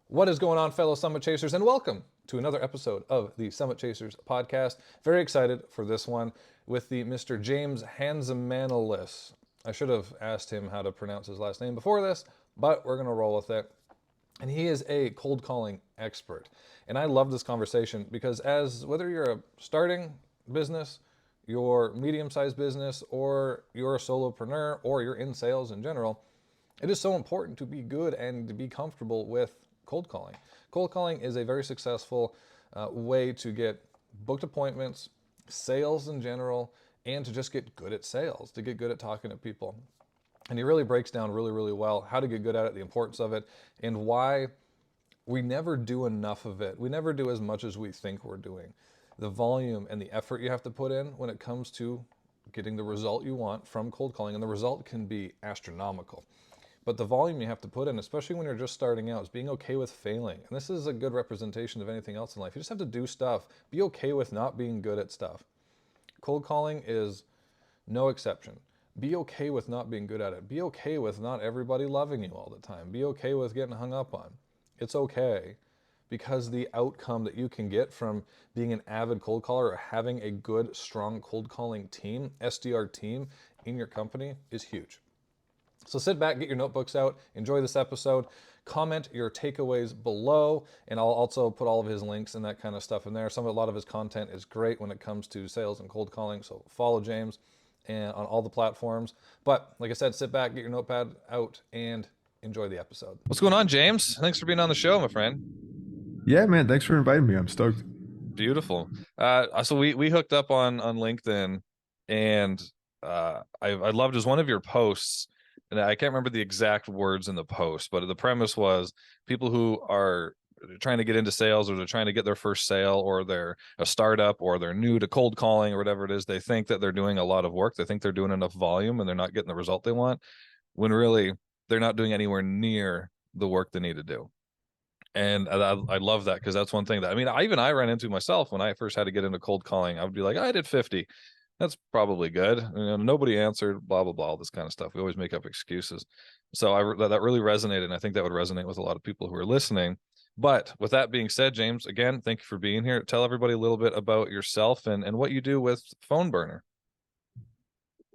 What is going on, fellow Summit Chasers, and welcome to another episode of the Summit Chasers podcast. Very excited for this one with the Mr. James Hanzimanolis. I should have asked him how to pronounce his last name before this, but we're going to roll with it. And he is a cold calling expert. And I love this conversation because whether you're a starting business, your medium-sized business, or you're a solopreneur, or you're in sales in general, it is so important to be good and to be comfortable with cold calling. Cold calling is a very successful way to get booked appointments, sales in general, and to just get good at sales, to get good at talking to people. And he really breaks down really well how to get good at it, the importance of it, and why we never do enough of it. We never do as much as we think we're doing. The volume and the effort you have to put in when it comes to getting the result you want from cold calling, and the result can be astronomical. But the volume you have to put in, especially when you're just starting out, is being okay with failing. And this is a good representation of anything else in life. You just have to do stuff. Be okay with not being good at stuff. Cold calling is no exception. Be okay with not being good at it. Be okay with not everybody loving you all the time. Be okay with getting hung up on. It's okay, because the outcome that you can get from being an avid cold caller or having a good, strong cold calling team, SDR team in your company is huge. So sit back, get your notebooks out, enjoy this episode, comment your takeaways below, and I'll also put all of his links and that kind of stuff in there. A lot of his content is great when it comes to sales and cold calling, so follow James and on all the platforms. But like I said, sit back, get your notepad out, and enjoy the episode. What's going on, James? Thanks for being on the show, my friend. Yeah, man. Thanks for inviting me. I'm stoked. Beautiful. So we hooked up on LinkedIn, and I loved just one of your posts. And I can't remember the exact words in the post, but the premise was people who are trying to get into sales, or they're trying to get their first sale, or they're a startup, or they're new to cold calling, or whatever it is. They think that they're doing a lot of work. They think they're doing enough volume and they're not getting the result they want, when really they're not doing anywhere near the work they need to do. And I love that, because that's one thing that, I ran into myself when I first had to get into cold calling. I would be like, I did 50. That's probably good. Nobody answered, blah, blah, blah, all this kind of stuff. We always make up excuses. So that really resonated. And I think that would resonate with a lot of people who are listening. But with that being said, James, again, thank you for being here. Tell everybody a little bit about yourself and what you do with Phone Burner.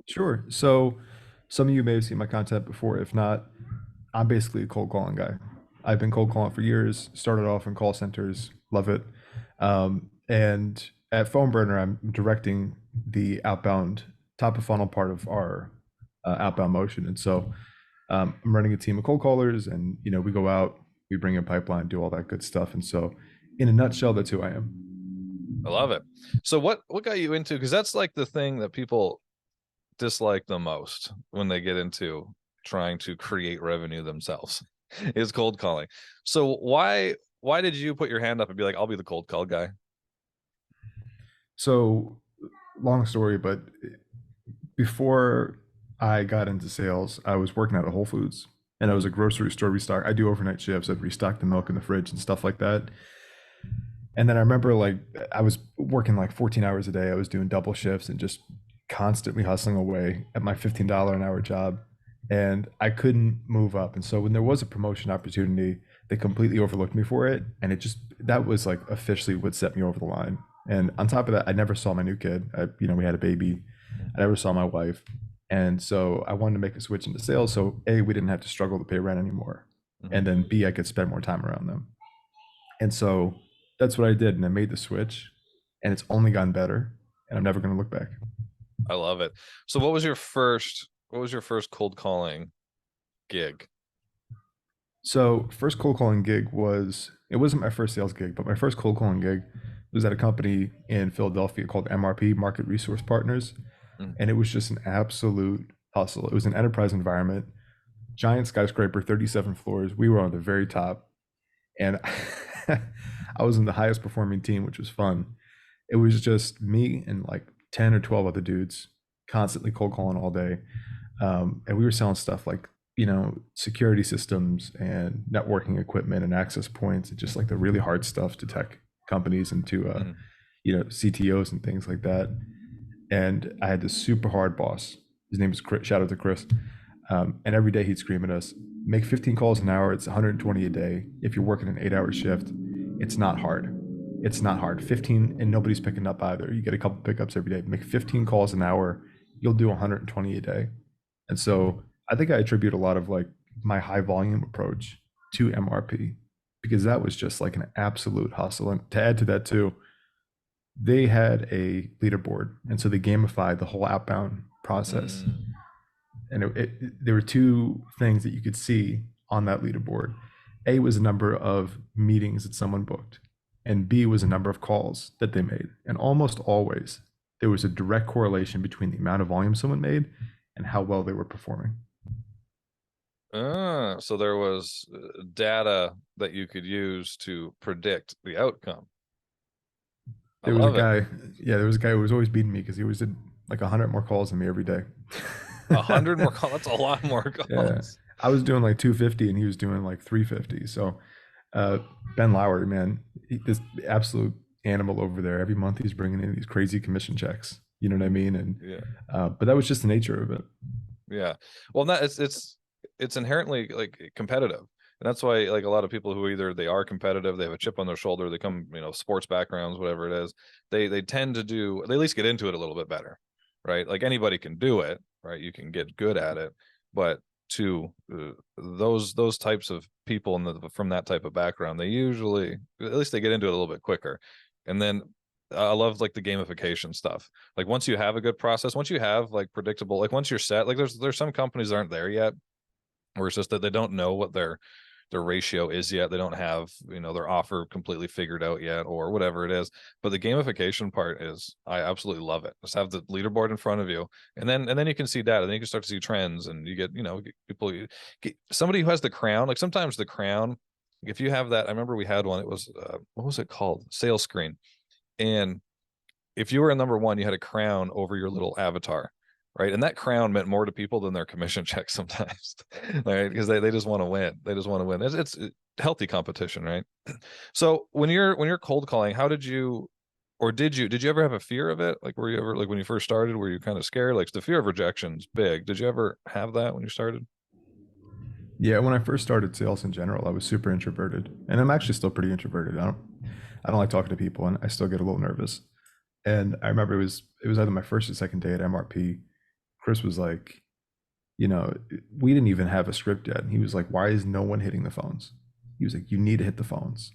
Sure. So some of you may have seen my content before. If not, I'm basically a cold calling guy. I've been cold calling for years, started off in call centers, love it. And at Phone Burner, I'm directing the outbound top of funnel part of our outbound motion. And so I'm running a team of cold callers, and we go out, we bring in pipeline, do all that good stuff. And so in a nutshell, that's who I am. I love it. So what got you into, because that's like the thing that people dislike the most when they get into trying to create revenue themselves, is cold calling. So why did you put your hand up and be like, I'll be the cold call guy? So long story, but before I got into sales, I was working at a Whole Foods, and I was a grocery store restock. I do overnight shifts. I'd restock the milk in the fridge and stuff like that. And then I remember, like, I was working like 14 hours a day. I was doing double shifts and just constantly hustling away at my $15 an hour job. And I couldn't move up. And so when there was a promotion opportunity, they completely overlooked me for it. And that was like officially what set me over the line. And on top of that, I never saw my new kid. We had a baby. I never saw my wife. And so I wanted to make a switch into sales. So A, we didn't have to struggle to pay rent anymore. And then B, I could spend more time around them. And so that's what I did. And I made the switch, and it's only gotten better, and I'm never going to look back. I love it. So what was your first cold calling gig? So first cold calling gig it wasn't my first sales gig, but my first cold calling gig was at a company in Philadelphia called MRP, Market Resource Partners. And it was just an absolute hustle. It was an enterprise environment, giant skyscraper, 37 floors. We were on the very top. And I was in the highest performing team, which was fun. It was just me and like 10 or 12 other dudes constantly cold calling all day. And we were selling stuff like, security systems and networking equipment and access points, and just like the really hard stuff to tech companies and to, CTOs and things like that. And I had this super hard boss. His name is Chris. Shout out to Chris. And every day he'd scream at us, Make 15 calls an hour. It's 120 a day. If you're working an 8-hour shift, it's not hard. It's not hard. 15, and nobody's picking up either. You get a couple pickups every day. Make 15 calls an hour. You'll do 120 a day. And so I think I attribute a lot of like my high volume approach to MRP because that was just like an absolute hustle. And to add to that too, they had a leaderboard, and so they gamified the whole outbound process. Mm. And there were two things that you could see on that leaderboard. A was the number of meetings that someone booked, and B was the number of calls that they made. And almost always, there was a direct correlation between the amount of volume someone made and how well they were performing. So there was data that you could use to predict the outcome. I There was a love it. guy, yeah, there was a guy who was always beating me because he always did like 100 more calls than me every day. 100 more calls. That's a lot more Yeah, calls. I was doing like 250 and he was doing like 350. So uh, Ben Lowry, man, this absolute animal over there. Every month he's bringing in these crazy commission checks. You know what I mean? And Yeah. but that was just the nature of it. Yeah. Well, that it's inherently like competitive. And that's why like a lot of people who either they are competitive, they have a chip on their shoulder, they come, sports backgrounds, whatever it is, they tend to they at least get into it a little bit better, right? Like anybody can do it, right? You can get good at it, but to those types of people from that type of background, they usually at least they get into it a little bit quicker. And then I love like the gamification stuff. Like once you have a good process, once you have like predictable, like once you're set, like there's some companies that aren't there yet, where it's just that they don't know what their ratio is yet. They don't have, their offer completely figured out yet or whatever it is. But the gamification part is, I absolutely love it. Just have the leaderboard in front of you. And then you can see data. Then you can start to see trends and you get, people, somebody who has the crown, like sometimes the crown, if you have that, I remember we had one, it was, what was it called? Sales screen. And if you were a number one, you had a crown over your little avatar, right? And that crown meant more to people than their commission check sometimes, right? Because they just want to win. They just want to win. It's healthy competition, right? So when you're cold calling, how did you, or did you ever have a fear of it? Like, were you ever like when you first started, were you kind of scared? Like the fear of rejection's big. Did you ever have that when you started? Yeah, when I first started sales in general, I was super introverted, and I'm actually still pretty introverted. I don't like talking to people, and I still get a little nervous. And I remember it was either my first or second day at MRP. Chris was like, we didn't even have a script yet. And he was like, why is no one hitting the phones? He was like, you need to hit the phones.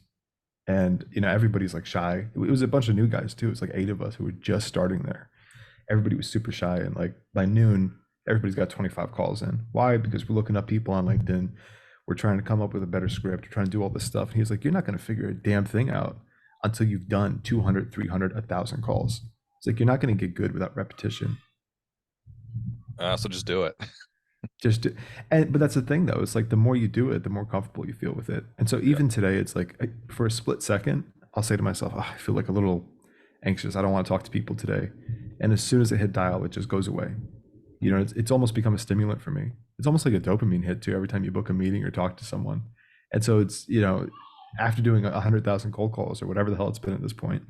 And, everybody's like shy. It was a bunch of new guys too. It was like 8 of us who were just starting there. Everybody was super shy. And like by noon, everybody's got 25 calls in. Why? Because we're looking up people on LinkedIn. We're trying to come up with a better script. We're trying to do all this stuff. And he's like, you're not going to figure a damn thing out until you've done 200, 300, 1,000 calls. It's like, you're not going to get good without repetition. So just do it. Just do, but that's the thing though. It's like the more you do it, the more comfortable you feel with it. And so Yeah. even today, it's like for a split second, I'll say to myself, oh, I feel like a little anxious. I don't want to talk to people today. And as soon as I hit dial, it just goes away. It's almost become a stimulant for me. It's almost like a dopamine hit too every time you book a meeting or talk to someone. And so it's, after doing 100,000 cold calls or whatever the hell it's been at this point,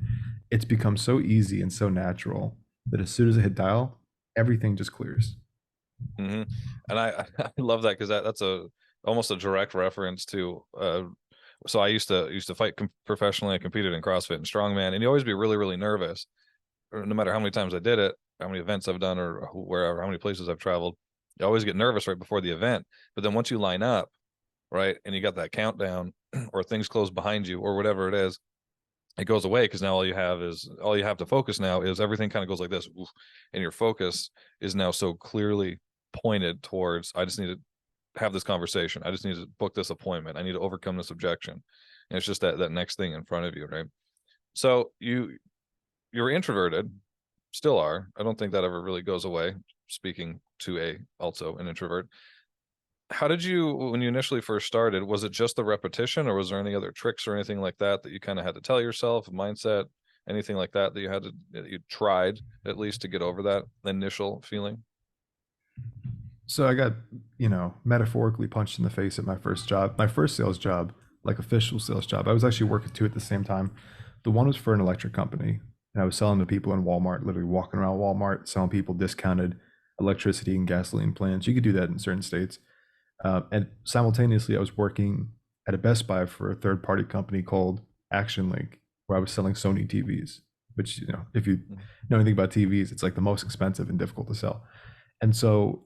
it's become so easy and so natural that as soon as I hit dial, everything just clears. Hmm. And I love that because that's almost a direct reference to so I used to fight professionally. I competed in CrossFit and strongman, and you always be really really nervous, no matter how many times I did it, how many events I've done, or wherever, how many places I've traveled. You always get nervous right before the event, but then once you line up, right, and you got that countdown, or things close behind you, or whatever it is, it goes away because now all you have to focus now is everything kind of goes like this, and your focus is now so clearly pointed towards, I just need to have this conversation, I just need to book this appointment, I need to overcome this objection, and it's just that next thing in front of you, right? So you're introverted, still are. I don't think that ever really goes away, speaking to a also an introvert. How did you, when you initially first started, was it just the repetition, or was there any other tricks or anything like that that you kind of had to tell yourself, mindset, anything like that that you tried at least to get over that initial feeling? So I got, metaphorically punched in the face at my first job, my first sales job, like official sales job. I was actually working two at the same time. The one was for an electric company, and I was selling to people in Walmart, literally walking around Walmart, selling people discounted electricity and gasoline plans. You could do that in certain states. And simultaneously, I was working at a Best Buy for a third party company called Action Link, where I was selling Sony TVs, which, if you know anything about TVs, it's like the most expensive and difficult to sell. And so,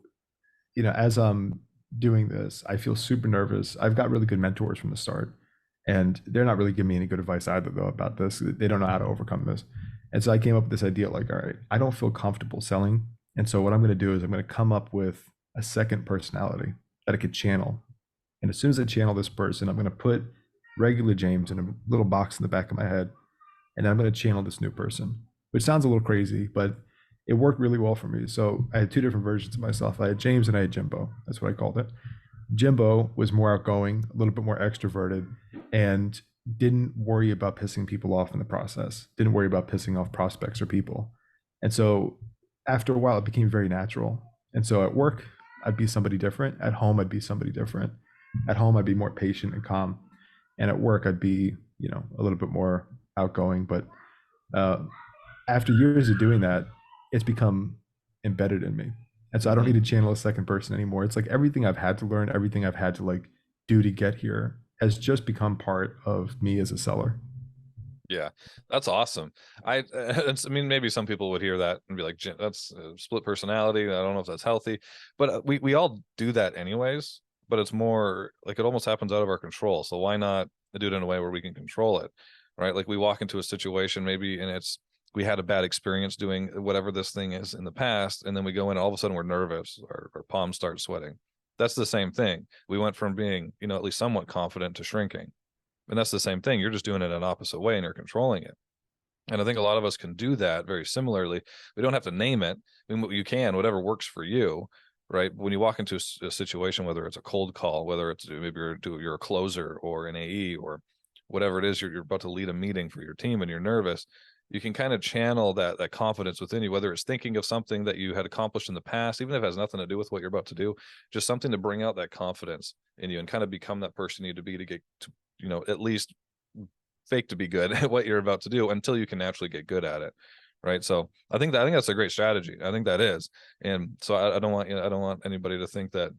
as I'm doing this, I feel super nervous. I've got really good mentors from the start, and they're not really giving me any good advice either, though, about this. They don't know how to overcome this. And so I came up with this idea like, all right, I don't feel comfortable selling. And so what I'm going to do is I'm going to come up with a second personality that I could channel. And as soon as I channel this person, I'm going to put regular James in a little box in the back of my head. And I'm going to channel this new person, which sounds a little crazy, but it worked really well for me. So I had two different versions of myself. I had James and I had Jimbo. That's what I called it. Jimbo was more outgoing, a little bit more extroverted, and didn't worry about pissing people off in the process, didn't worry about pissing off prospects or people. And so after a while, it became very natural. And so at work, I'd be somebody different. At home, I'd be somebody different. At home, I'd be more patient and calm. And at work, I'd be, a little bit more outgoing. But uh, after years of doing that, it's become embedded in me. And so I don't need to channel a second person anymore. It's like everything I've had to learn, everything I've had to like do to get here has just become part of me as a seller. Yeah, that's awesome. I mean, maybe some people would hear that and be like, "That's a split personality. I don't know if that's healthy," but we all do that anyways. But it's more like it almost happens out of our control. So why not do it in a way where we can control it, right? Like we walk into a situation maybe, and we had a bad experience doing whatever this thing is in the past, and then we go in, and all of a sudden we're nervous, our palms start sweating. That's the same thing. We went from being, at least somewhat confident to shrinking. And that's the same thing. You're just doing it an opposite way and you're controlling it. And I think a lot of us can do that very similarly. We don't have to name it. I mean, you can, whatever works for you, right? When you walk into a situation, whether it's a cold call, whether it's maybe you're a closer or an AE or whatever it is, you're about to lead a meeting for your team and you're nervous, you can kind of channel that confidence within you, whether it's thinking of something that you had accomplished in the past, even if it has nothing to do with what you're about to do, just something to bring out that confidence in you and kind of become that person you need to be to get to, at least fake to be good at what you're about to do until you can naturally get good at it. Right. So I think that's a great strategy. I think that is. And so I don't want anybody to think that,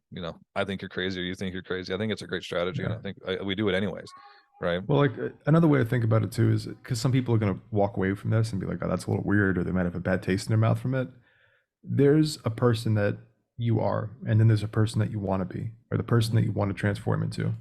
I think you're crazy or you think you're crazy. I think it's a great strategy. Yeah. And I think we do it anyways. Right. Well, like another way to think about it too is because some people are going to walk away from this and be like, oh, that's a little weird, or they might have a bad taste in their mouth from it. There's a person that you are, and then there's a person that you want to be, or the person that you want to transform into.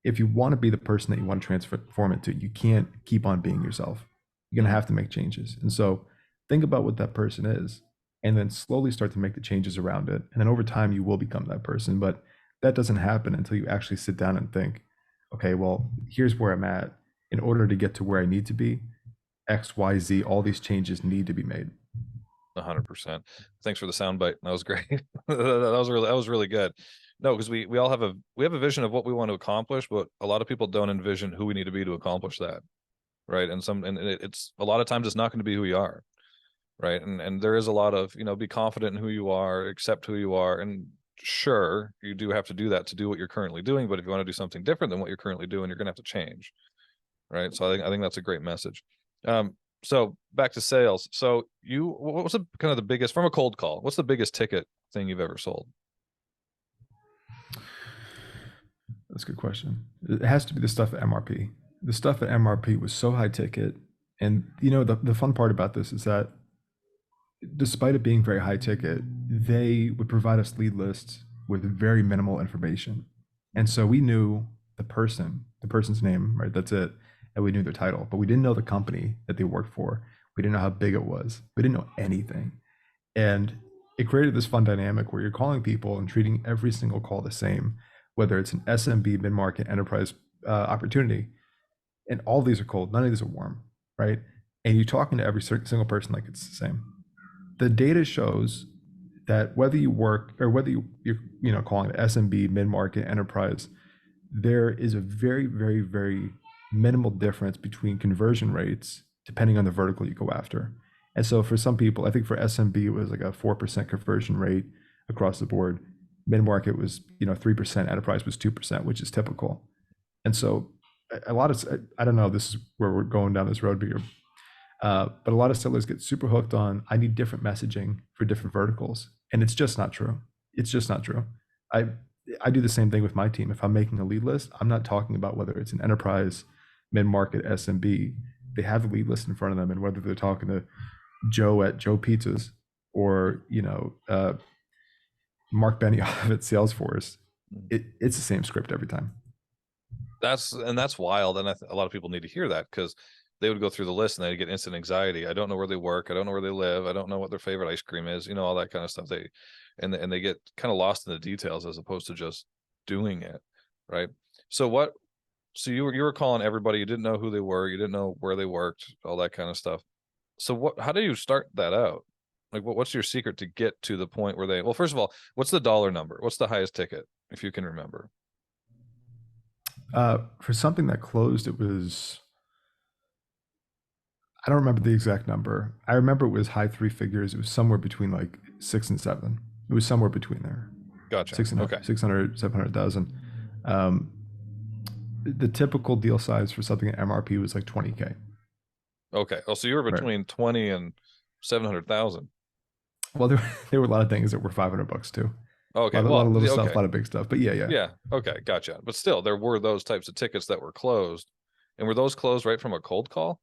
If you want to be the person that you want to transform into, you can't keep on being yourself. You're going to have to make changes. And so think about what that person is, and then slowly start to make the changes around it. And then over time, you will become that person. But that doesn't happen until you actually sit down and think, okay, well, here's where I'm at. In order to get to where I need to be, X, Y, Z, all these changes need to be made. 100%. Thanks for the soundbite. That was great. that was really good. No, because we all have a vision of what we want to accomplish, but a lot of people don't envision who we need to be to accomplish that. Right. And it's a lot of times it's not going to be who you are. Right. And there is a lot of, be confident in who you are, accept who you are. And sure, you do have to do that to do what you're currently doing. But if you want to do something different than what you're currently doing, you're gonna have to change. Right. So I think that's a great message. So back to sales. So what was kind of the biggest, from a cold call, what's the biggest ticket thing you've ever sold? That's a good question. It has to be the stuff at MRP. The stuff at MRP was so high ticket. And the fun part about this is that despite it being very high ticket, they would provide us lead lists with very minimal information. And so we knew the person's name, right? That's it. And we knew their title, but we didn't know the company that they worked for. We didn't know how big it was. We didn't know anything. And it created this fun dynamic where you're calling people and treating every single call the same, whether it's an SMB, mid-market, enterprise opportunity. And all of these are cold. None of these are warm, right? And you're talking to every single person like it's the same. The data shows that whether you work or whether you're calling it SMB, mid-market, enterprise, there is a very, very, very minimal difference between conversion rates depending on the vertical you go after. And so for some people, I think for SMB, it was like a 4% conversion rate across the board. Mid-market was 3%, enterprise was 2%, which is typical. And so a lot of, I don't know, this is where we're going down this road here, but a lot of sellers get super hooked on, I need different messaging for different verticals. And it's just not true. It's just not true. I do the same thing with my team. If I'm making a lead list, I'm not talking about whether it's an enterprise, mid-market, SMB. They have a lead list in front of them, and whether they're talking to Joe at Joe Pizzas or Mark Benioff at Salesforce, it's the same script every time. That's wild, and a lot of people need to hear that, because they would go through the list and they'd get instant anxiety. I don't know where they work. I don't know where they live. I don't know what their favorite ice cream is. All that kind of stuff. They get kind of lost in the details as opposed to just doing it, right? So what? So you were calling everybody. You didn't know who they were. You didn't know where they worked. All that kind of stuff. So what? How do you start that out? Like, what's your secret to get to the point where they? Well, first of all, what's the dollar number? What's the highest ticket, if you can remember? For something that closed, it was, I don't remember the exact number. I remember it was high three figures. It was somewhere between like 6 and 7. It was somewhere between there. Gotcha. 600, Okay. 600, 700,000. Um, the typical deal size for something at MRP was like 20K. Okay. Oh, so you were Right. between 20 and 700,000. Well, there were a lot of things that were $500 too. Okay. A lot Well, of little stuff, okay. a lot of big stuff. But yeah, yeah. Yeah. Okay. Gotcha. But still, there were those types of tickets that were closed. And were those closed right from a cold call?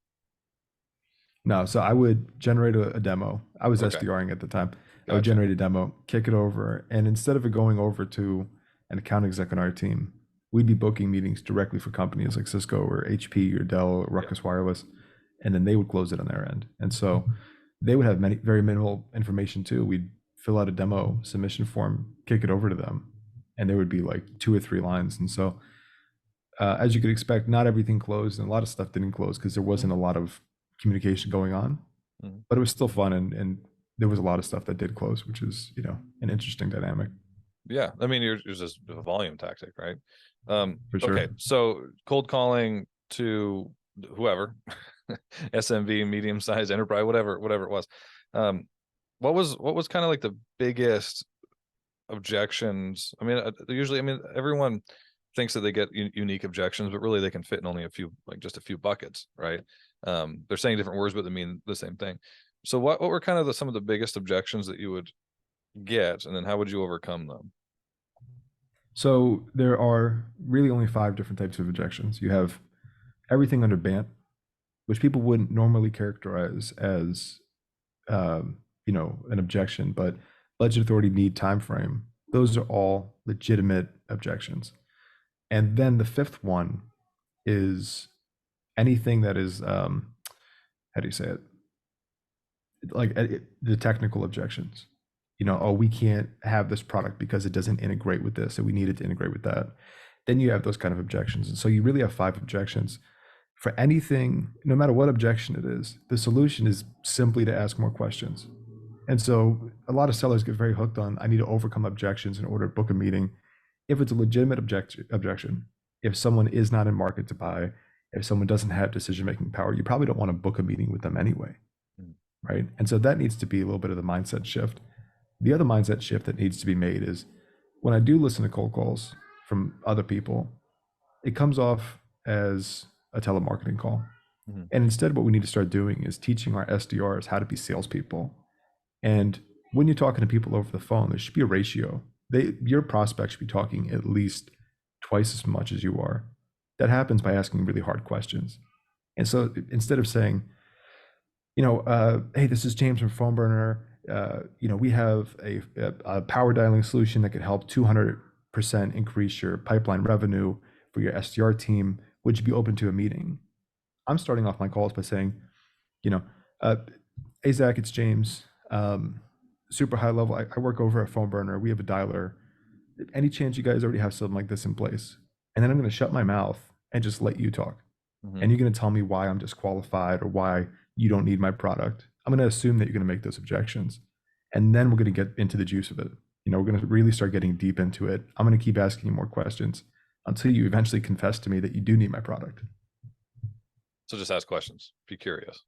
No, so I would generate a demo. I was Okay. SDRing at the time. I would Gotcha. generate a demo, kick it over, and instead of it going over to an account exec on our team, we'd be booking meetings directly for companies like Cisco or HP or Dell or Yeah. Ruckus Wireless, and then they would close it on their end. And so they would have very minimal information too. We'd fill out a demo submission form, kick it over to them, and there would be like 2 or 3 lines. And so, as you could expect, not everything closed, and a lot of stuff didn't close because there wasn't a lot of communication going on, Mhm. but it was still fun, and there was a lot of stuff that did close, which is an interesting dynamic Yeah. I mean, you're just a volume tactic, right? for sure. Okay. So cold calling to whoever, SMB, medium sized enterprise, whatever it was. Um, what was kind of like the biggest objections? I mean, usually, I mean, everyone thinks that they get unique objections, but really they can fit in only just a few buckets, right? They're saying different words, but they mean the same thing. So what were kind of some of the biggest objections that you would get, and then how would you overcome them? So there are really only 5 different types of objections. You have everything under BANT, which people wouldn't normally characterize as an objection, but budget authority, need, time frame. Those are all legitimate objections. And then the fifth one is anything that is how do you say it? Like the technical objections. Oh, we can't have this product because it doesn't integrate with this, and we need it to integrate with that. Then you have those kind of objections. And so you really have 5 objections. For anything, no matter what objection it is, the solution is simply to ask more questions. And so a lot of sellers get very hooked on, I need to overcome objections in order to book a meeting. If it's a legitimate objection, if someone is not in market to buy, if someone doesn't have decision-making power, you probably don't want to book a meeting with them anyway, Mm. right? And so that needs to be a little bit of the mindset shift. The other mindset shift that needs to be made is when I do listen to cold calls from other people, it comes off as a telemarketing call. Mhm. And instead, what we need to start doing is teaching our SDRs how to be salespeople. And when you're talking to people over the phone, there should be a ratio. Your prospect should be talking at least twice as much as you are. That happens by asking really hard questions. And so instead of saying, hey, this is James from Phone Burner. We have a power dialing solution that could help 200% increase your pipeline revenue for your SDR team. Would you be open to a meeting? I'm starting off my calls by saying, you know, uh, hey, Zach, it's James. Super high level. I work over at Phone Burner. We have a dialer. Any chance you guys already have something like this in place? And then I'm going to shut my mouth and just let you talk. Mhm. And you're going to tell me why I'm disqualified or why you don't need my product. I'm going to assume that you're going to make those objections. And then we're going to get into the juice of it. We're going to really start getting deep into it. I'm going to keep asking you more questions until you eventually confess to me that you do need my product. So just ask questions. Be curious.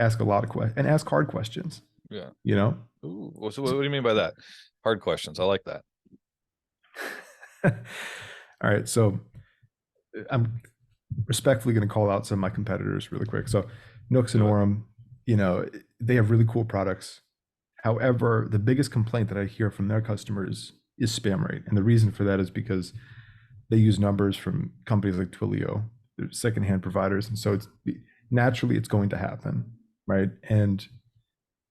Ask a lot of questions and ask hard questions, Yeah. you know? Ooh. So what do you mean by that? Hard questions. I like that. All right. So I'm respectfully going to call out some of my competitors really quick. So Nooks and Do it. Orem, they have really cool products. However, the biggest complaint that I hear from their customers is spam rate. And the reason for that is because they use numbers from companies like Twilio, they're secondhand providers. And so it's naturally it's going to happen, right? And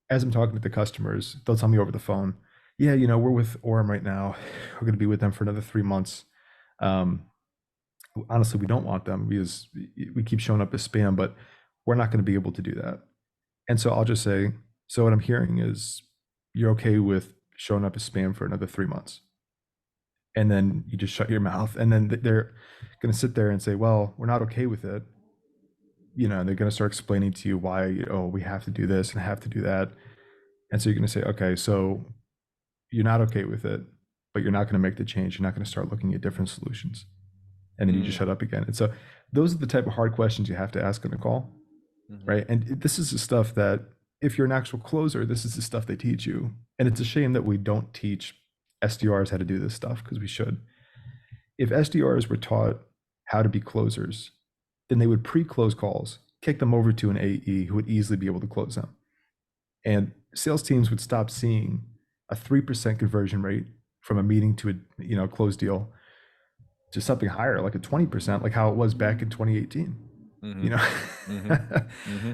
as I'm talking to the customers, they'll tell me over the phone, yeah, we're with Orem right now. We're going to be with them for another 3 months. Um, Honestly, we don't want them because we keep showing up as spam, but we're not going to be able to do that. And so I'll just say, so what I'm hearing is you're okay with showing up as spam for another 3 months. And then you just shut your mouth. And then they're going to sit there and say, well, we're not okay with it. And they're going to start explaining to you why, we have to do this and have to do that. And so you're going to say, okay, so you're not okay with it, but you're not going to make the change. You're not going to start looking at different solutions. And then you just shut up again. And so those are the type of hard questions you have to ask on a call, right? And this is the stuff that if you're an actual closer, this is the stuff they teach you. And it's a shame that we don't teach SDRs how to do this stuff, because we should. If SDRs were taught how to be closers, then they would pre-close calls, kick them over to an AE who would easily be able to close them. And sales teams would stop seeing a 3% conversion rate from a meeting to a closed deal to something higher, like a 20%, like how it was back in 2018.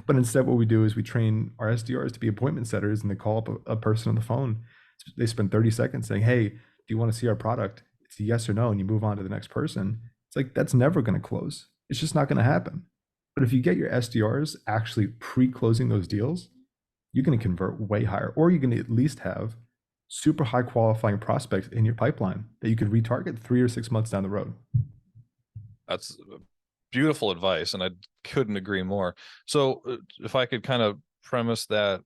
But instead what we do is we train our SDRs to be appointment setters, and they call up a person on the phone. They spend 30 seconds saying, hey, do you want to see our product? It's a yes or no, and you move on to the next person. It's like, that's never going to close. It's just not going to happen. But if you get your SDRs actually pre-closing those deals, you're going to convert way higher, or you're going to at least have super high qualifying prospects in your pipeline that you could retarget 3 or 6 months down the road. That's beautiful advice, and I couldn't agree more. So if I could kind of premise that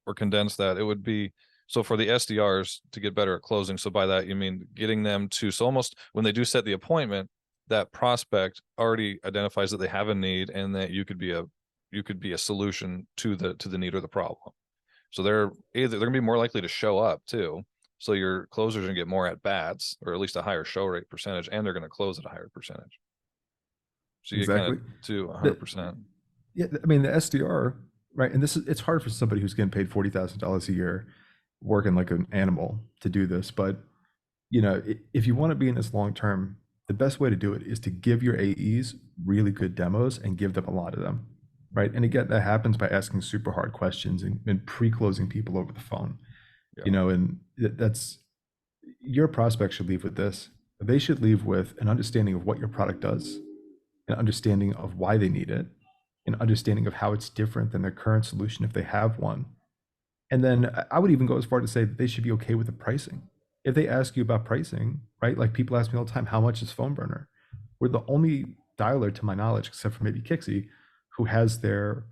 or condense that, it would be, so for the SDRs to get better at closing. So by that, you mean getting them to, so almost when they do set the appointment, that prospect already identifies that they have a need and that you could be a solution to the need or the problem. So they're gonna be more likely to show up too. So your closers are gonna get more at bats, or at least a higher show rate percentage, and they're gonna close at a higher percentage. So you get kind of to 100%. Yeah, I mean the SDR, right? And it's hard for somebody who's getting paid $40,000 a year, working like an animal, to do this. But if you want to be in this long term, the best way to do it is to give your AEs really good demos and give them a lot of them. Right. And again, that happens by asking super hard questions and pre-closing people over the phone. Yeah. And that's, your prospects should leave with this. They should leave with an understanding of what your product does, an understanding of why they need it, an understanding of how it's different than their current solution if they have one. And then I would even go as far to say that they should be okay with the pricing. If they ask you about pricing, right? Like people ask me all the time, how much is Phone Burner? We're the only dialer, to my knowledge, except for maybe Kixie, who has their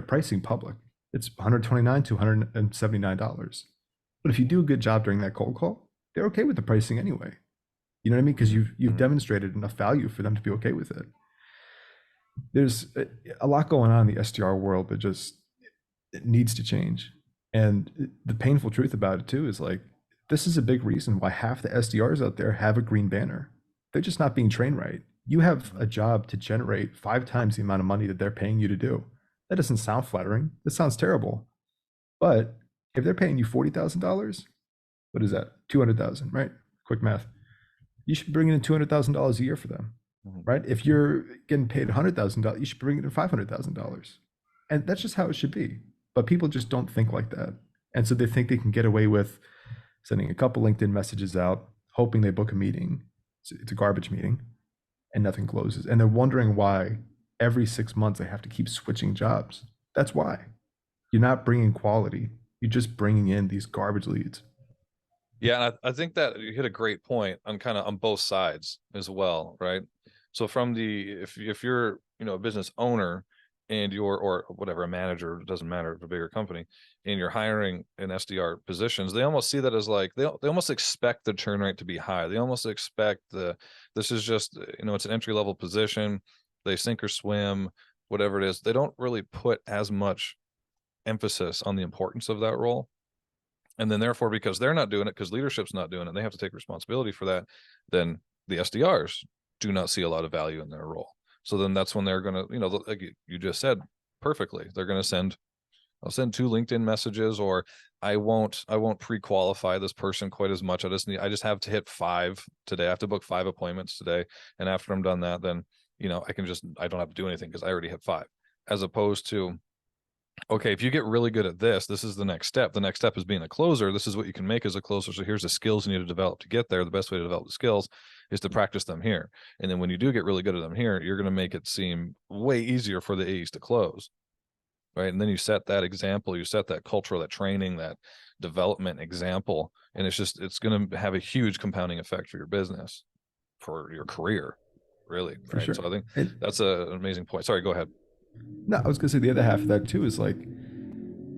pricing public. It's $129 to $179. But if you do a good job during that cold call, they're okay with the pricing anyway. You know what I mean? Because you've demonstrated enough value for them to be okay with it. There's a lot going on in the SDR world that just, it needs to change. And the painful truth about it too is, like, this is a big reason why half the SDRs out there have a green banner. They're just not being trained right. You have a job to generate 5 times the amount of money that they're paying you to do. That doesn't sound flattering. That sounds terrible. But if they're paying you $40,000, what is that? 200,000, right? Quick math. You should bring in $200,000 a year for them, right? If you're getting paid $100,000, you should bring in $500,000. And that's just how it should be. But people just don't think like that. And so they think they can get away with sending a couple LinkedIn messages out, hoping they book a meeting. It's a garbage meeting, and nothing closes. And they're wondering why every 6 months they have to keep switching jobs. That's why. You're not bringing quality. You're just bringing in these garbage leads. Yeah, and I think that you hit a great point on kind of on both sides as well, right? So from if you're a business owner and you're, or whatever, a manager, it doesn't matter, a bigger company, and you're hiring in SDR positions, they almost see that as like, they almost expect the churn rate to be high. They almost expect this is just, it's an entry level position. They sink or swim, whatever it is. They don't really put as much emphasis on the importance of that role. And then therefore, because they're not doing it, because leadership's not doing it, they have to take responsibility for that, then the SDRs do not see a lot of value in their role. So then that's when they're going to, like you just said perfectly, they're going to send I'll send 2 LinkedIn messages, or I won't pre-qualify this person quite as much. I just have to hit 5 today. I have to book 5 appointments today. And after I'm done that, then, I don't have to do anything because I already hit 5. As opposed to, okay, if you get really good at this, this is the next step. The next step is being a closer. This is what you can make as a closer. So here's the skills you need to develop to get there. The best way to develop the skills is to practice them here. And then when you do get really good at them here, you're going to make it seem way easier for the AEs to close. Right. And then you set that example, you set that culture, that training, that development example. And it's going to have a huge compounding effect for your business, for your career, really. For Right. sure. So I think And that's an amazing point. Sorry, go ahead. no, I was going to say the other half of that too is like,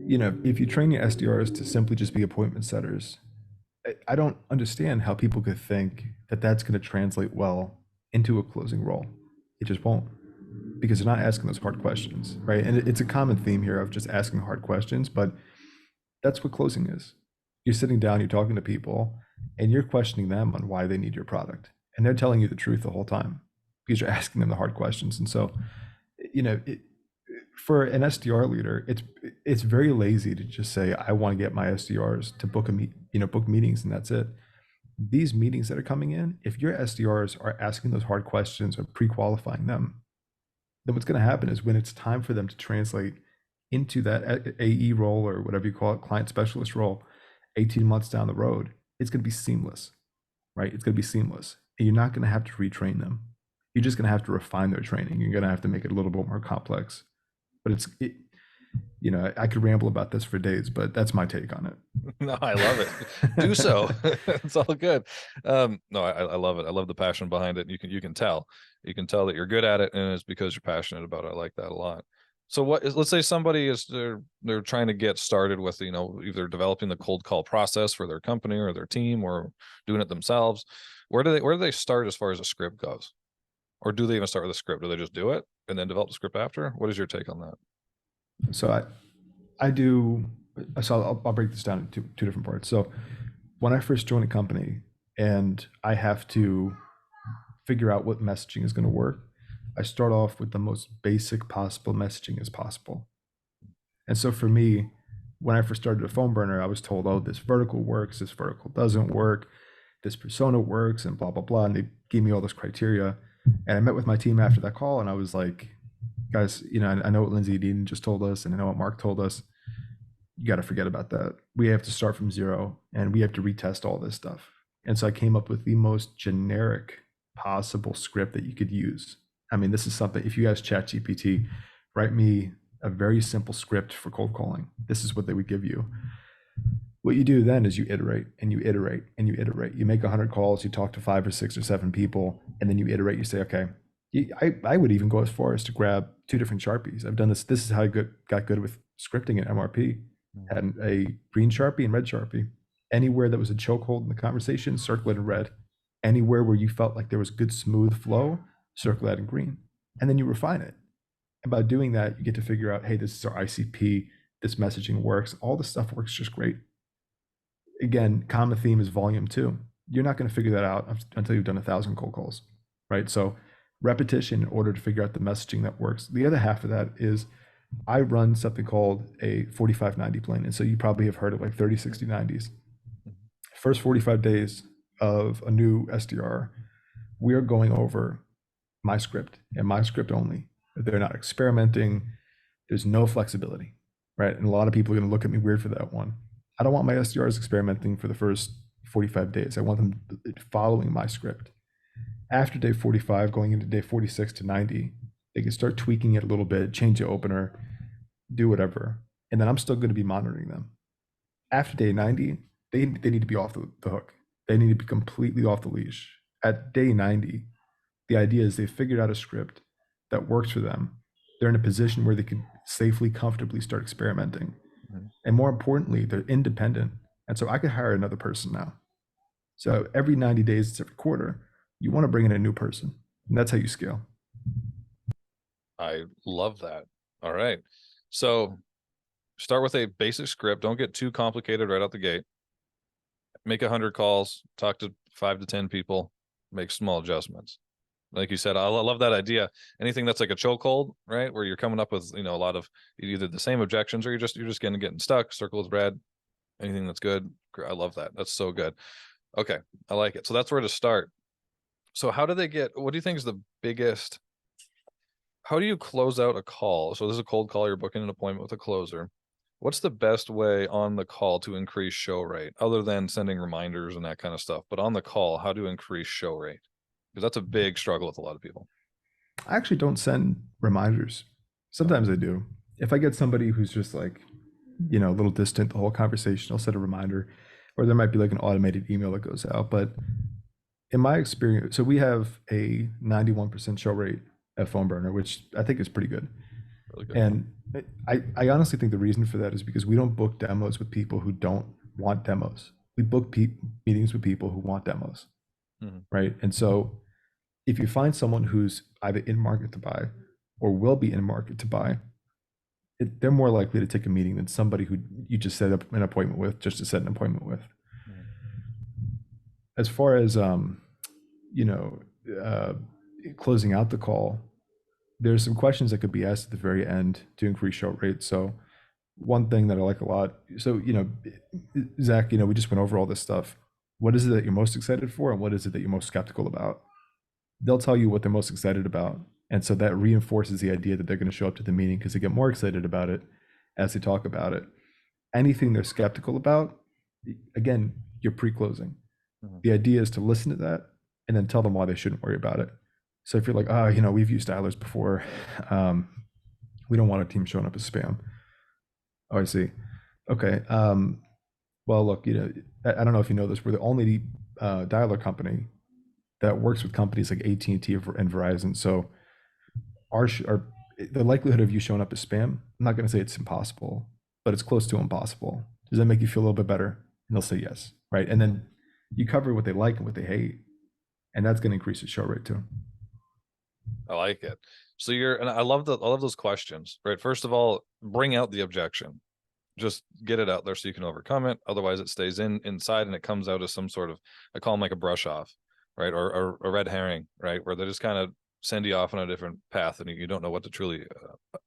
if you train your SDRs to simply just be appointment setters, I don't understand how people could think that that's going to translate well into a closing role. It just won't, because they're not asking those hard questions, right? And it's a common theme here of just asking hard questions, but that's what closing is. You're sitting down, you're talking to people, and you're questioning them on why they need your product. And they're telling you the truth the whole time because you're asking them the hard questions. And so, for an SDR leader, it's very lazy to just say, I want to get my SDRs to book book meetings, and that's it. These meetings that are coming in, if your SDRs are asking those hard questions or pre-qualifying them, then what's going to happen is when it's time for them to translate into that AE role or whatever you call it, client specialist role, 18 months down the road, it's going to be seamless, right? It's going to be seamless. And you're not going to have to retrain them. You're just going to have to refine their training. You're going to have to make it a little bit more complex. But I could ramble about this for days, but that's my take on it. No, I love it. Do so. It's all good. No, I love it. I love the passion behind it. You can tell that you're good at it, and it's because you're passionate about it. I like that a lot. So let's say somebody they're trying to get started with, either developing the cold call process for their company or their team, or doing it themselves. Where do they start as far as a script goes? Or do they even start with a script? Do they just do it and then develop the script after? What is your take on that? So I do. So I'll break this down into two different parts. So when I first join a company and I have to figure out what messaging is going to work, I start off with the most basic possible messaging as possible. And so for me, when I first started a phone burner, I was told, oh, this vertical works, this vertical doesn't work, this persona works, and blah, blah, blah. And they gave me all this criteria. And I met with my team after that call, and I was like, guys, I know what Lindsay Dean just told us, and I know what Mark told us. You got to forget about that. We have to start from zero, and we have to retest all this stuff. And so I came up with the most generic possible script that you could use. I mean, this is something, if you guys chat GPT, write me a very simple script for cold calling. This is what they would give you. What you do then is you iterate and you iterate and you iterate. You make 100 calls, you talk to 5 or 6 or 7 people, and then you iterate. You say, okay, I would even go as far as to grab 2 different Sharpies. I've done this. This is how I got good with scripting at MRP. Had a green Sharpie and red Sharpie. Anywhere that was a chokehold in the conversation, circle it in red. Anywhere where you felt like there was good, smooth flow, circle that in green. And then you refine it. And by doing that, you get to figure out, hey, this is our ICP. This messaging works. All this stuff works just great. Again, common theme is volume 2. You're not going to figure that out until you've done 1,000 cold calls, right? So repetition in order to figure out the messaging that works. The other half of that is I run something called a 45-90 plan. And so you probably have heard of like 30, 60, 90s. First 45 days of a new SDR, we are going over my script and my script only. They're not experimenting. There's no flexibility, right? And a lot of people are going to look at me weird for that one. I don't want my SDRs experimenting for the first 45 days. I want them following my script. After day 45, going into day 46 to 90, they can start tweaking it a little bit, change the opener, do whatever. And then I'm still going to be monitoring them. After day 90, they need to be off the hook. They need to be completely off the leash. At day 90, the idea is they've figured out a script that works for them. They're in a position where they can safely, comfortably start experimenting. And more importantly, they're independent. And so I could hire another person now. So every 90 days, it's every quarter, you want to bring in a new person. And that's how you scale. I love that. All right. So start with a basic script. Don't get too complicated right out the gate. Make 100 calls, talk to 5 to 10 people, make small adjustments. Like you said, I love that idea. Anything that's like a chokehold, right? Where you're coming up with, a lot of either the same objections or you're just getting stuck. Circle is red. Anything that's good. I love that. That's so good. Okay. I like it. So that's where to start. So how do they what do you think is the biggest, how do you close out a call? So this is a cold call. You're booking an appointment with a closer. What's the best way on the call to increase show rate other than sending reminders and that kind of stuff? But on the call, how to increase show rate? Because that's a big struggle with a lot of people. I actually don't send reminders. Sometimes I do. If I get somebody who's just like, a little distant the whole conversation, I'll set a reminder, or there might be like an automated email that goes out. But in my experience, so we have a 91% show rate at Phone Burner, which I think is pretty good. Really good. And I honestly think the reason for that is because we don't book demos with people who don't want demos. We book meetings with people who want demos, right? And so if you find someone who's either in market to buy or will be in market to buy, they're more likely to take a meeting than somebody who you just set up an appointment with just to set an appointment with. As far as closing out the call, there's some questions that could be asked at the very end to increase show rate. So one thing that I like a lot, so Zach, we just went over all this stuff. What is it that you're most excited for, and what is it that you're most skeptical about? They'll tell you what they're most excited about, and so that reinforces the idea that they're going to show up to the meeting because they get more excited about it as they talk about it. Anything they're skeptical about, again, you're pre-closing. The idea is to listen to that and then tell them why they shouldn't worry about it. So if you're like, we've used dialers before, we don't want a team showing up as spam. Oh, I see. Okay. Well, look, I don't know if you know this, we're the only dialer company that works with companies like AT&T and Verizon. So the likelihood of you showing up as spam, I'm not going to say it's impossible, but it's close to impossible. Does that make you feel a little bit better? And they'll say yes, right? And then you cover what they like and what they hate, and that's going to increase the show rate too. I like it. So and I love those questions, right? First of all, bring out the objection. Just get it out there so you can overcome it. Otherwise it stays inside and it comes out as some sort of, I call them like a brush off, right? Or a red herring, right? Where they just kind of send you off on a different path and you don't know what to truly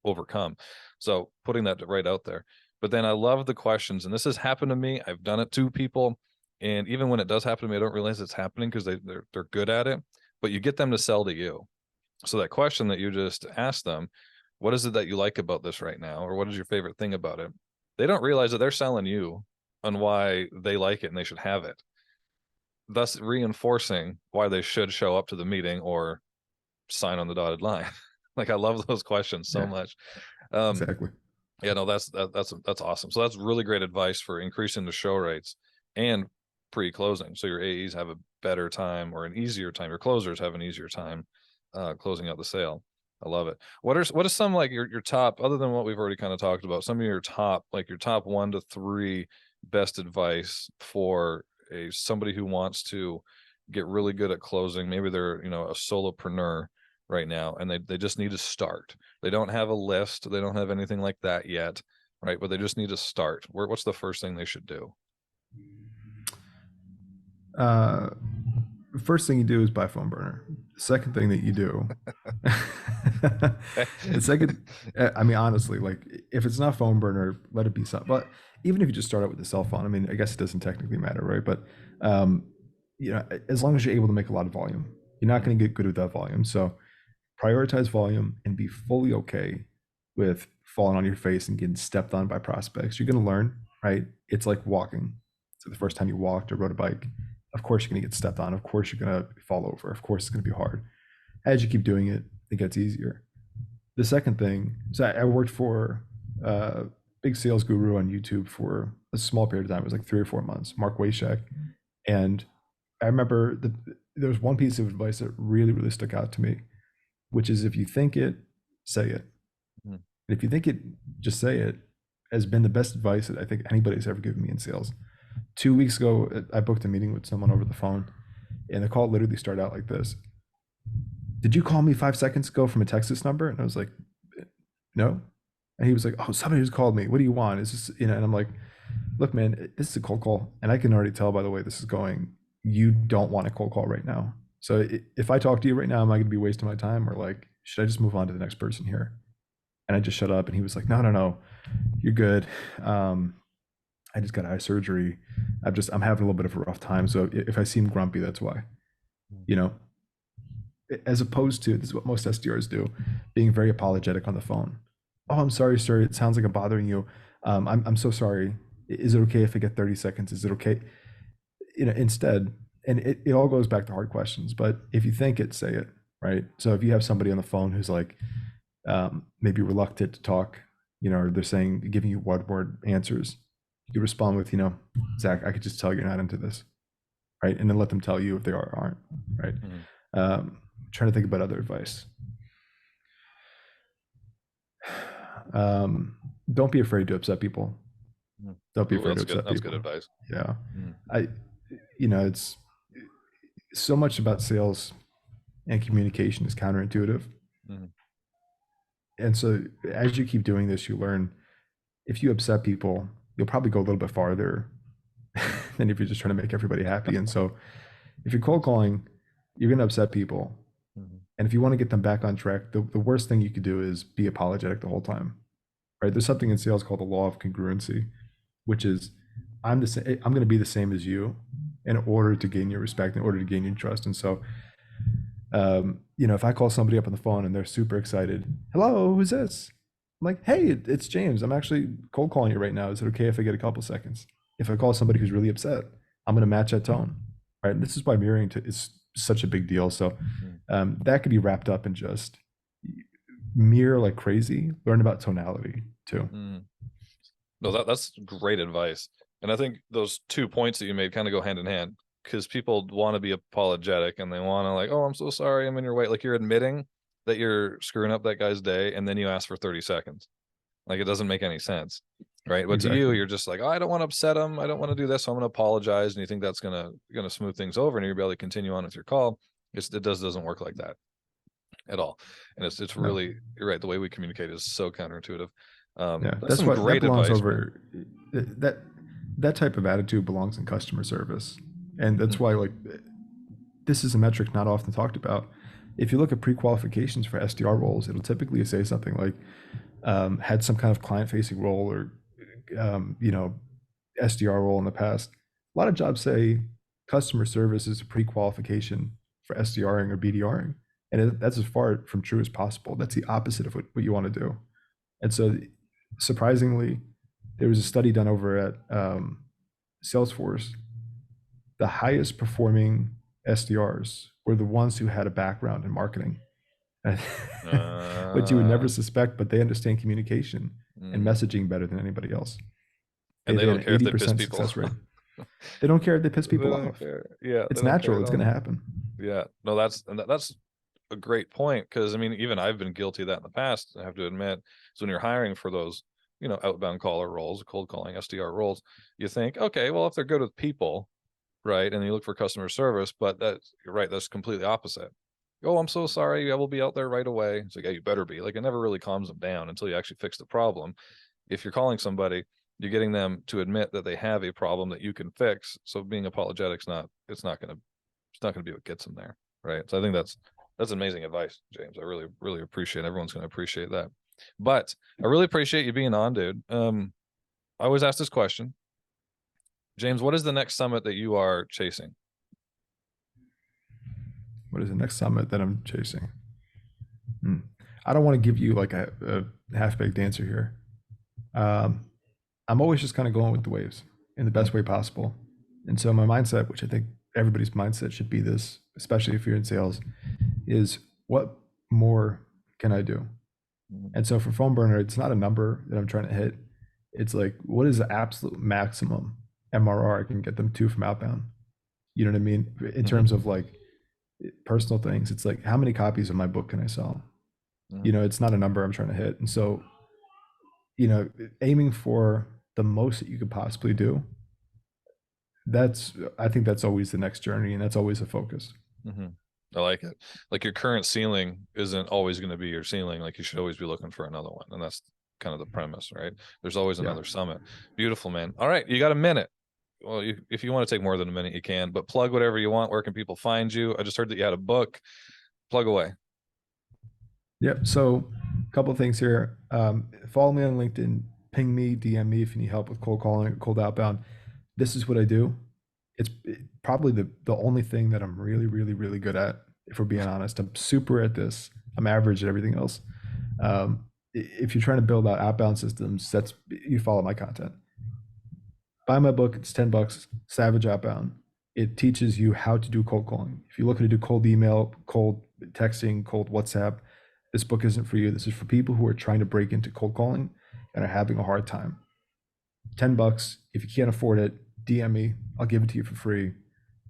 overcome. So putting that right out there. But then I love the questions, and this has happened to me. I've done it to people. And even when it does happen to me, I don't realize it's happening because they're good at it, but you get them to sell to you. So that question that you just asked them, what is it that you like about this right now? Or what is your favorite thing about it? They don't realize that they're selling you on why they like it and they should have it, thus reinforcing why they should show up to the meeting or sign on the dotted line. Like, I love those questions so much. Exactly. Yeah, no, that's awesome. So that's really great advice for increasing the show rates and pre-closing. So your AEs have a better time or an easier time. Your closers have an easier time closing out the sale. I love it. What are some like your top, other than what we've already kind of talked about, some of your top 1 to 3 best advice for somebody who wants to get really good at closing? Maybe they're, a solopreneur right now and they just need to start. They don't have a list. They don't have anything like that yet, right? But they just need to start. What's the first thing they should do? First thing you do is buy Phone Burner. The second thing that you do, the second, I mean, honestly, like if it's not Phone Burner, let it be something. But even if you just start out with a cell phone, I mean, I guess it doesn't technically matter, right? But as long as you're able to make a lot of volume, you're not going to get good with that volume. So prioritize volume and be fully okay with falling on your face and getting stepped on by prospects. You're going to learn, right? It's like walking. So the first time you walked or rode a bike, of course you're going to get stepped on. Of course you're going to fall over. Of course it's going to be hard. As you keep doing it, it gets easier. The second thing, so I worked for a big sales guru on YouTube for a small period of time. It was like 3 or 4 months, Mark Wayshak. And I remember there was one piece of advice that really, really stuck out to me, which is if you think it, say it. Mm-hmm. And if you think it, just say it, has been the best advice that I think anybody's ever given me in sales. 2 weeks ago, I booked a meeting with someone over the phone, and the call literally started out like this. Did you call me 5 seconds ago from a Texas number? And I was like, no. And he was like, oh, somebody just called me. What do you want? Is this, and I'm like, look, man, this is a cold call. And I can already tell by the way this is going, you don't want a cold call right now. So if I talk to you right now, am I going to be wasting my time, or like, should I just move on to the next person here? And I just shut up. And he was like, no, no, no, you're good. Um, I just got eye surgery. I'm having a little bit of a rough time. So if I seem grumpy, that's why, you know, as opposed to, this is what most SDRs do, being very apologetic on the phone. Oh, I'm sorry, sir. It sounds like I'm bothering you. I'm so sorry. Is it okay if I get 30 seconds? Is it okay? Instead, and it all goes back to hard questions, but if you think it, say it, right? So if you have somebody on the phone who's like, maybe reluctant to talk, or they're saying, giving you one word answers, you could respond with, Zach, I could just tell you're not into this, right? And then let them tell you if they are or aren't, right? Trying to think about other advice. Don't be afraid to upset people. Don't be afraid to upset people. That's good advice. Yeah. It's so much about sales and communication is counterintuitive. And so as you keep doing this, you learn if you upset people, you'll probably go a little bit farther than if you're just trying to make everybody happy. And so if you're cold calling, you're going to upset people. And if you want to get them back on track, the worst thing you could do is be apologetic the whole time, right? There's something in sales called the law of congruency, which is I'm going to be the same as you in order to gain your respect, in order to gain your trust. And so, if I call somebody up on the phone and they're super excited, hello, who's this? I'm like, hey, it's James. I'm actually cold calling you right now. Is it okay if I get a couple seconds? If I call somebody who's really upset, I'm going to match that tone, right? And this is why mirroring is such a big deal. So that could be wrapped up in just mirror like crazy, learn about tonality too. No, that's great advice. And I think those 2 points that you made kind of go hand in hand, because people want to be apologetic and they want to like, oh, I'm so sorry, I'm in your way. Like you're admitting that you're screwing up that guy's day, and then you ask for 30 seconds. Like it doesn't make any sense, right? But exactly. To you, you're just like, oh, I don't want to upset him. I don't want to do this. So I'm going to apologize. And you think that's going to smooth things over and you'll be able to continue on with your call. It doesn't work like that at all. And it's really, you're right. The way we communicate is so counterintuitive. That's what great that belongs advice, over. That type of attitude belongs in customer service. And that's why like this is a metric not often talked about. If you look at pre-qualifications for SDR roles, it'll typically say something like had some kind of client-facing role or SDR role in the past. A lot of jobs say customer service is a pre-qualification for SDRing or BDRing, and that's as far from true as possible. That's the opposite of what you want to do. And so, surprisingly, there was a study done over at Salesforce. The highest performing SDRs were the ones who had a background in marketing. What you would never suspect, but they understand communication and messaging better than anybody else. And they don't care if they piss people off. They don't care if they piss people off. Yeah, it's natural. It's going to happen. Yeah, no, that's a great point, because I mean, even I've been guilty of that in the past. I have to admit, so when you're hiring for those, outbound caller roles, cold calling SDR roles, you think, okay, well, if they're good with people, right, and you look for customer service, but you're right, that's completely opposite. Oh, I'm so sorry, I will be out there right away. It's like, yeah, you better be. Like, it never really calms them down until you actually fix the problem. If you're calling somebody, you're getting them to admit that they have a problem that you can fix. So being apologetic it's not going to be what gets them there, right? So I think that's amazing advice, James. I really, really appreciate it. Everyone's going to appreciate that. But I really appreciate you being on, dude. I always ask this question. James, what is the next summit that you are chasing? What is the next summit that I'm chasing? I don't want to give you like a half-baked answer here. I'm always just kind of going with the waves in the best way possible. And so my mindset, which I think everybody's mindset should be this, especially if you're in sales, is what more can I do? And so for phone burner, it's not a number that I'm trying to hit. It's like, what is the absolute maximum MRR I can get them to from outbound? You know what I mean? In terms of like personal things, it's like, how many copies of my book can I sell? It's not a number I'm trying to hit. And so, aiming for the most that you could possibly do, I think that's always the next journey, and that's always a focus. I like it. Like your current ceiling isn't always going to be your ceiling. Like you should always be looking for another one. And that's kind of the premise, right? There's always another summit. Beautiful, man. All right. You got a minute. well, if you want to take more than a minute, you can, but plug whatever you want. Where can people find you? I just heard that you had a book. Plug away. Yep. So, a couple of things here. Follow me on LinkedIn. Ping me, DM me if you need help with cold calling, cold outbound. This is what I do. It's probably the only thing that I'm really, really, really good at. If we're being honest, I'm super at this. I'm average at everything else. If you're trying to build out outbound systems, that's you follow my content. Buy my book. It's $10. Savage Outbound. It teaches you how to do cold calling. If you're looking to do cold email, cold texting, cold WhatsApp, this book isn't for you. This is for people who are trying to break into cold calling and are having a hard time. $10. If you can't afford it, DM me. I'll give it to you for free.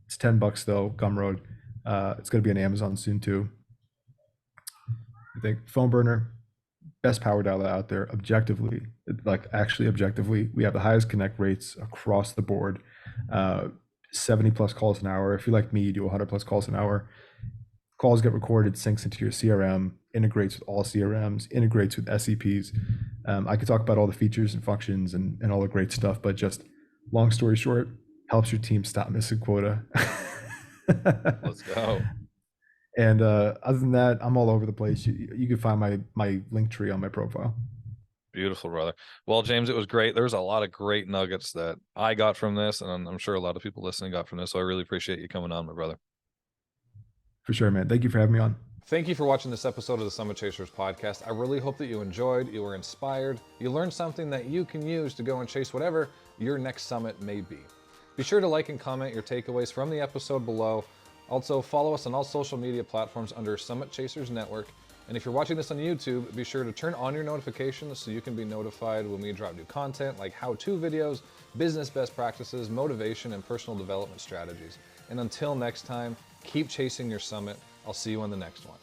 It's $10 though, Gumroad. It's going to be on Amazon soon too. I think phone burner, best power dial out there. Objectively, like actually objectively, we have the highest connect rates across the board. 70 plus calls an hour. If you're like me, you do 100 plus calls an hour. Calls get recorded, syncs into your CRM, integrates with all CRMs, integrates with SCPs. I could talk about all the features and functions and all the great stuff, but just long story short, helps your team stop missing quota. Let's go. And other than that, I'm all over the place. You can find my link tree on my profile. Beautiful, brother. Well, James, it was great. There's a lot of great nuggets that I got from this, and I'm sure a lot of people listening got from this. So I really appreciate you coming on, my brother. For sure, man. Thank you for having me on. Thank you for watching this episode of the Summit Chasers podcast. I really hope that you enjoyed, you were inspired, you learned something that you can use to go and chase whatever your next summit may be. Be sure to like and comment your takeaways from the episode below. Also, follow us on all social media platforms under Summit Chasers Network. And if you're watching this on YouTube, be sure to turn on your notifications so you can be notified when we drop new content like how-to videos, business best practices, motivation, and personal development strategies. And until next time, keep chasing your summit. I'll see you on the next one.